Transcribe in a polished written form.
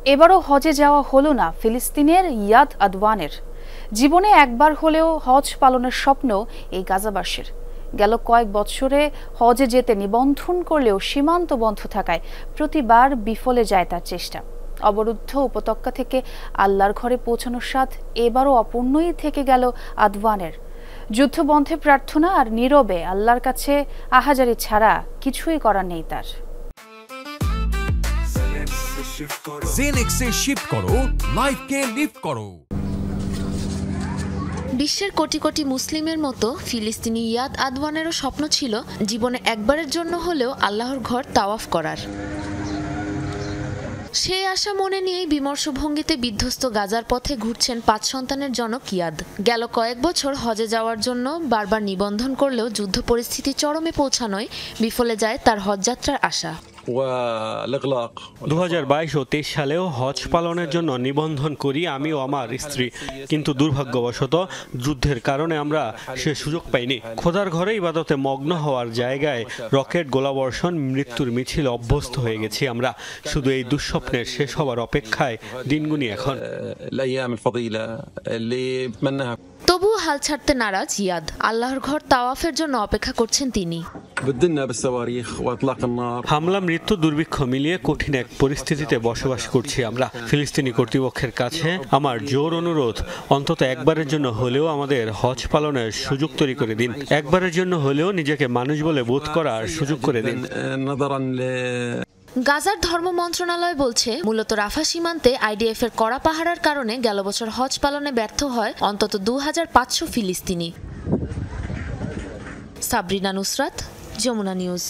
এবারও হজে যাওয়া হলো না ফিলিস্তিনের ইয়াদ আদওয়ানের। জীবনে একবার হলেও হজ পালনের স্বপ্ন এই গাজাবাসীর। গেল কয়েক বছরে হজে যেতে নিবন্ধন করলেও সীমান্ত বন্ধ থাকায় প্রতিবার বিফলে যায় তার চেষ্টা। অবরুদ্ধ উপত্যকা থেকে আল্লাহর ঘরে পৌঁছানোর স্বাদ এবারও অপূর্ণই থেকে গেল আদওয়ানের। যুদ্ধবন্ধে প্রার্থনা আর নীরবে আল্লাহর কাছে আহাজারি ছাড়া কিছুই করার নেই তার। জেনেক্সে শিফট করো, লাইফকে লিফট করো। বিশ্বের কোটি কোটি মুসলিমের মতো ফিলিস্তিনি ইয়াদ আদওয়ানেরও স্বপ্ন ছিল জীবনে একবারের জন্য হলেও আল্লাহর ঘর তাওয়াফ করার। সেই আশা মনে নিয়েই বিমর্ষ ভঙ্গিতে বিধ্বস্ত গাজার পথে ঘুরছেন 5 সন্তানের জনক ইয়াদ। গেল কয়েক বছর হজে যাওয়ার জন্য বারবার নিবন্ধন করলেও যুদ্ধ পরিস্থিতি চরমে পৌঁছানোয় বিফলে যায় তার হজযাত্রার আশা। 2022 ও 23 সালেও হজ পালনের জন্য নিবন্ধন করি আমি ও আমার স্ত্রী, কিন্তু দুর্ভাগ্যবশত যুদ্ধের কারণে আমরা সে সুযোগ পাইনি। খোদার ঘরে ইবাদতে মগ্ন হওয়ার জায়গায় রকেট গোলাবর্ষণ, মৃত্যুর মিছিল অভ্যস্ত হয়ে গেছি আমরা। শুধু এই দুঃস্বপ্নের শেষ হওয়ার অপেক্ষায় দিনগুনি এখন। তবুও হাল ছাড়তে নারাজ ইয়াদ। আল্লাহর ঘর তাওয়াফের জন্য অপেক্ষা করছেন তিনি। হামলা, মৃত্যু, দুর্ভিক্ষ মিলিয়ে কঠিন এক পরিস্থিতিতে বসবাস করছি আমরা। ফিলিস্তিনি কর্তৃপক্ষের কাছে আমার জোর অনুরোধ, অন্তত একবারের জন্য হলেও আমাদের হজ পালনের সুযোগ তৈরি করে দিন। একবারের জন্য হলেও নিজেকে মানুষ বলে বোধ করার সুযোগ করে দিন। গাজার ধর্ম মন্ত্রণালয় বলছে, মূলত রাফা সীমান্তে আইডিএফ এর কড়া পাহারার কারণে গেল বছর হজ পালনে ব্যর্থ হয় অন্তত 2500 ফিলিস্তিনি। সাবরিনা নুসরাত, যমুনা নিউজ।